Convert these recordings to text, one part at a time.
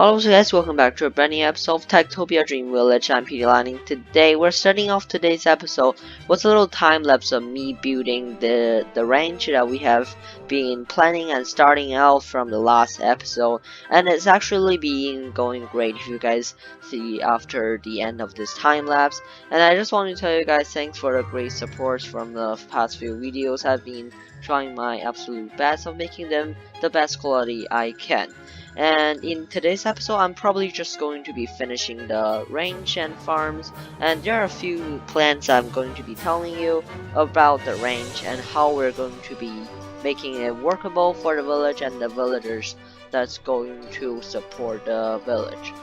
Hello guys, welcome back to a brand new episode of Tektopia Dream Village. I'm Peter Lanning. Today we're starting off today's episode with a little time lapse of me building the range that we have been planning and starting out from the last episode, and it's actually been going great if you guys see after the end of this time lapse. And I just want to tell you guys thanks for the great support from the past few videos. I've been trying my absolute best of making them the best quality I can. And in today's episode, I'm probably just going to be finishing the range and farms, and there are a few plans I'm going to be telling you about the range and how we're going to be making it workable for the village and the villagers that's going to support the village.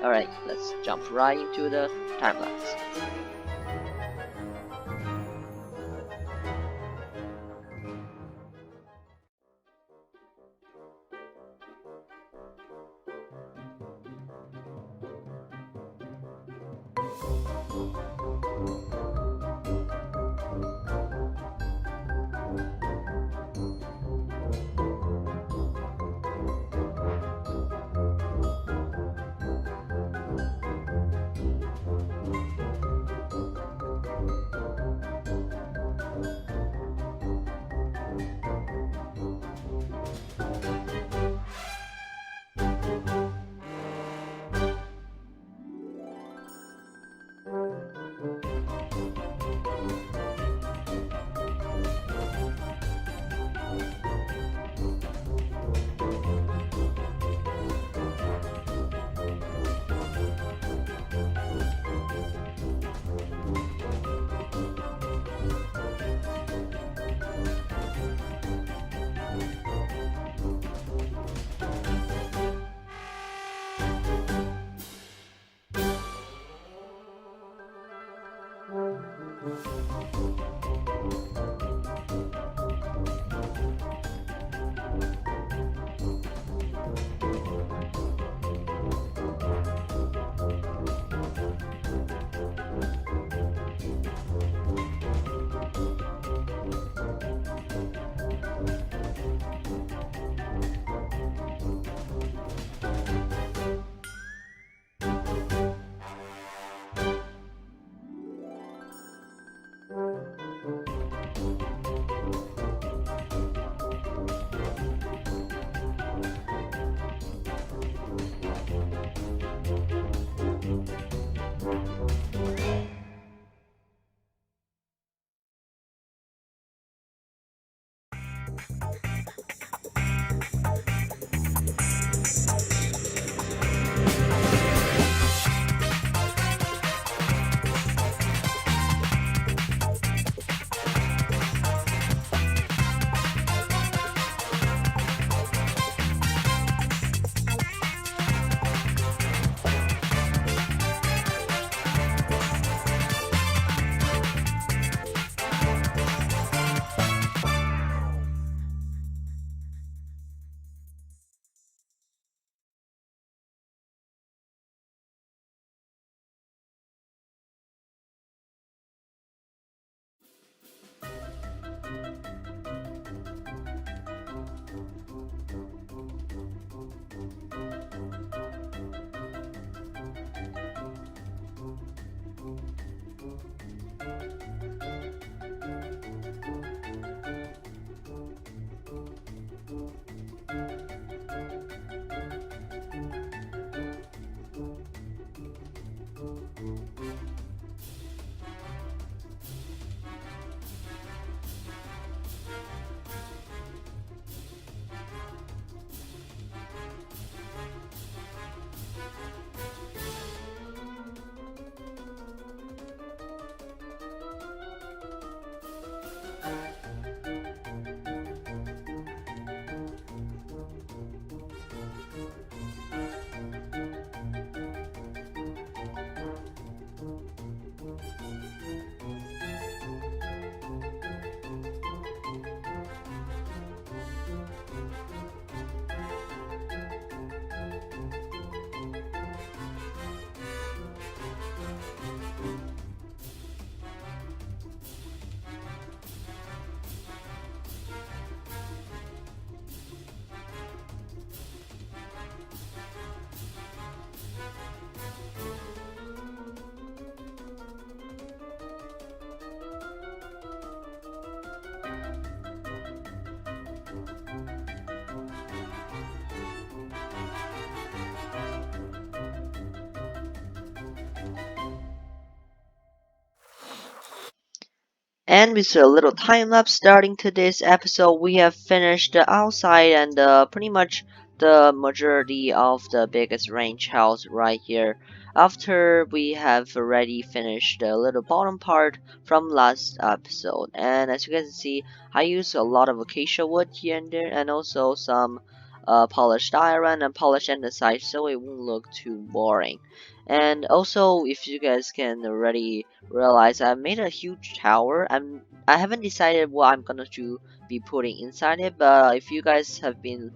Alright, let's jump right into the time lapse. And with a little time lapse starting today's episode, we have finished the outside and pretty much the majority of the biggest range house right here. After we have already finished the little bottom part from last episode, and as you guys can see, I use a lot of acacia wood here and there, and also some polished iron and polished andesite, so it won't look too boring. And also, if you guys can already realize, I made a huge tower. I haven't decided what I'm gonna to be putting inside it, but if you guys have been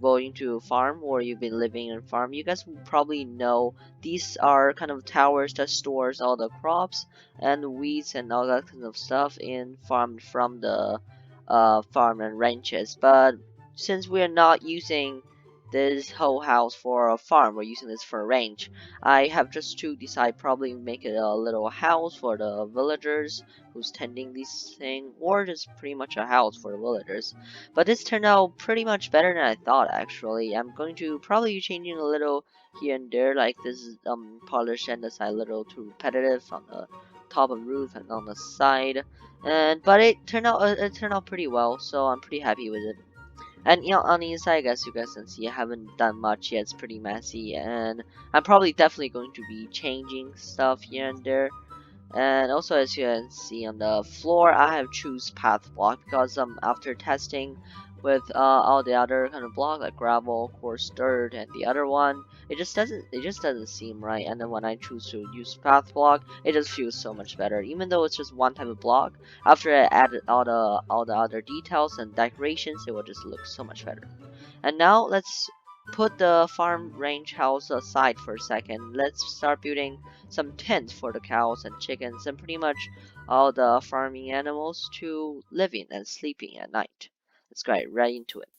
going to farm or you've been living in farm, you guys will probably know these are kind of towers that stores all the crops and weeds and all that kind of stuff in farm from the farm and ranches. But since we're not using this whole house for a farm, we're using this for a range. I have just to decide probably make it a little house for the villagers who's tending this thing, or just pretty much a house for the villagers. But this turned out pretty much better than I thought actually. I'm going to probably be changing a little here and there, like this polished and the side little too repetitive on the top of the roof and on the side. But it turned out pretty well, so I'm pretty happy with it. And on the inside, I guess you guys can see I haven't done much yet. It's pretty messy, and I'm probably definitely going to be changing stuff here and there. And also, as you can see on the floor, I have choose path block because after testing with all the other kind of block like gravel, coarse dirt, and the other one, it just doesn't seem right. And then when I choose to use path block, it just feels so much better. Even though it's just one type of block, after I added all the other details and decorations, it will just look so much better. And now let's put the farm range house aside for a second. Let's start building some tents for the cows and chickens and pretty much all the farming animals to live in and sleeping at night. Let's get right into it.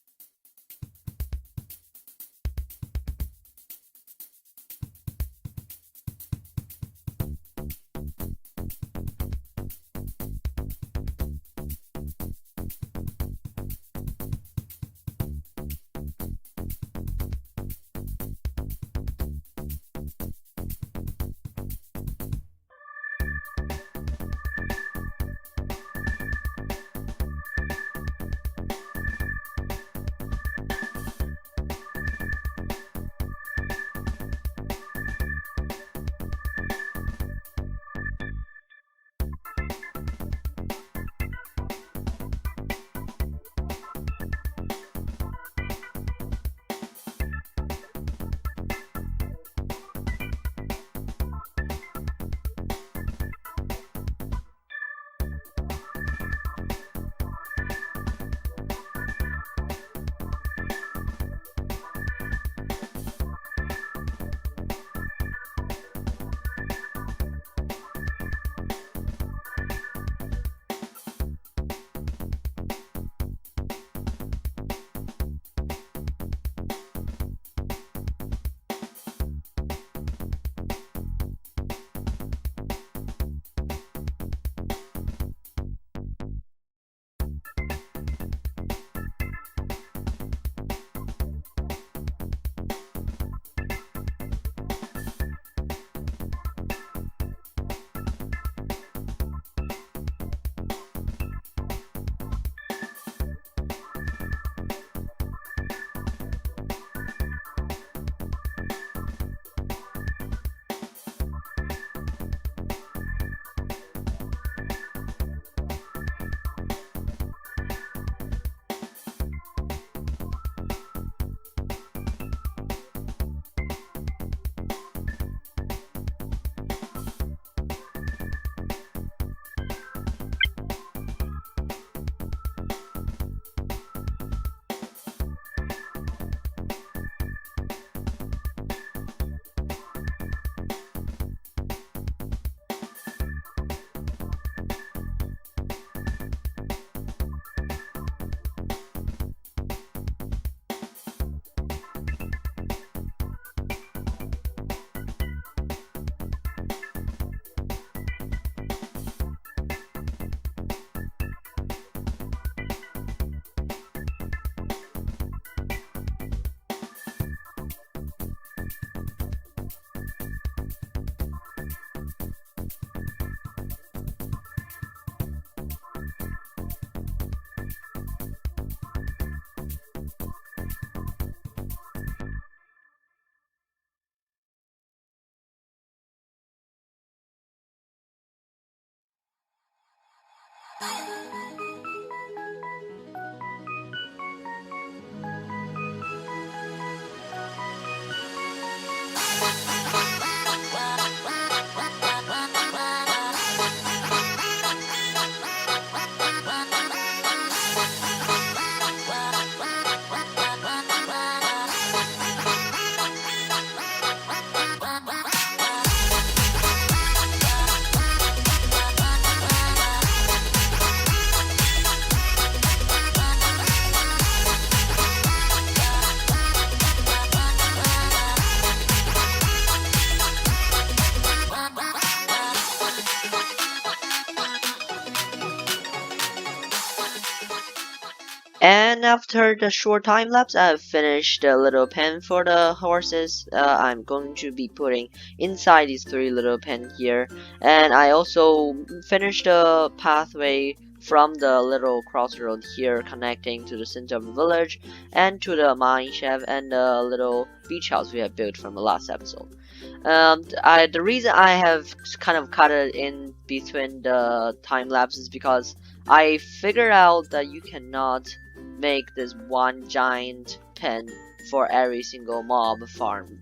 And after the short time lapse, I've finished the little pen for the horses. I'm going to be putting inside these 3 little pen here, and I also finished the pathway from the little crossroad here connecting to the center of the village and to the mine shaft and the little beach house we have built from the last episode. The reason I have kind of cut it in between the time lapse is because I figured out that you cannot make this one giant pen for every single mob farm.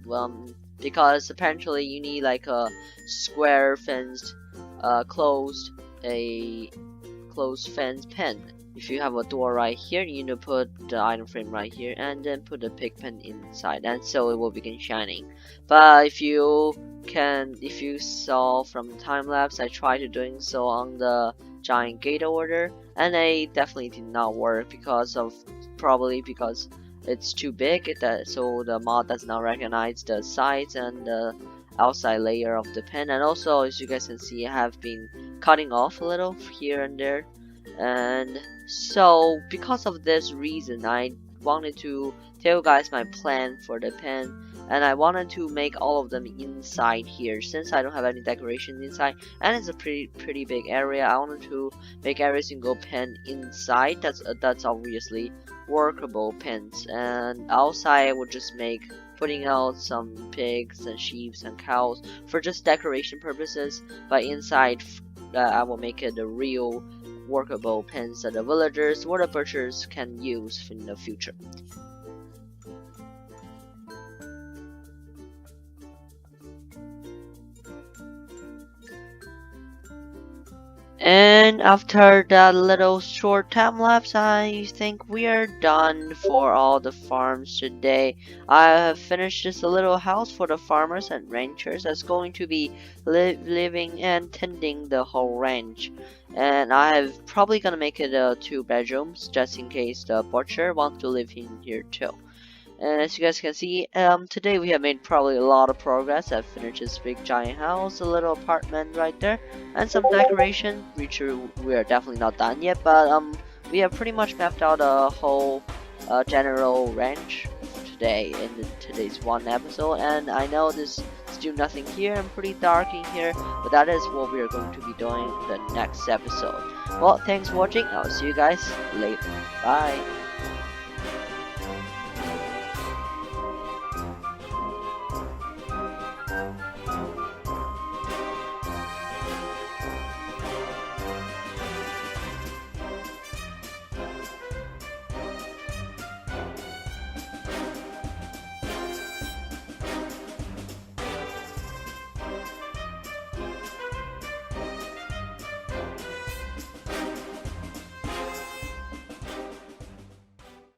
Because apparently you need like a square fenced, a closed fence pen. If you have a door right here, you need to put the item frame right here and then put the pig pen inside, and so it will begin shining. But if you saw from the time lapse, I tried doing so on the giant gate order, and they definitely did not work probably because it's too big, so the mod does not recognize the sides and the outside layer of the pen. And also, as you guys can see, I have been cutting off a little here and there, and so because of this reason, I wanted to tell you guys my plan for the pen, and I wanted to make all of them inside here since I don't have any decorations inside, and it's a pretty big area. I wanted to make every single pen inside. That's obviously workable pens, and outside I would just make putting out some pigs and sheep and cows for just decoration purposes, but inside I will make it a real workable pens that the villagers or the butchers can use in the future. And after that little short time lapse, I think we are done for all the farms today. I have finished this little house for the farmers and ranchers that's going to be living and tending the whole ranch. And I have probably gonna make it 2 bedrooms just in case the butcher wants to live in here too. And as you guys can see, today we have made probably a lot of progress. I've finished this big giant house, a little apartment right there, and some decoration, which we are definitely not done yet, but we have pretty much mapped out a whole general ranch today in today's one episode. And I know there's still nothing here and pretty dark in here, but that is what we are going to be doing the next episode. Well, thanks for watching. I'll see you guys later. Bye.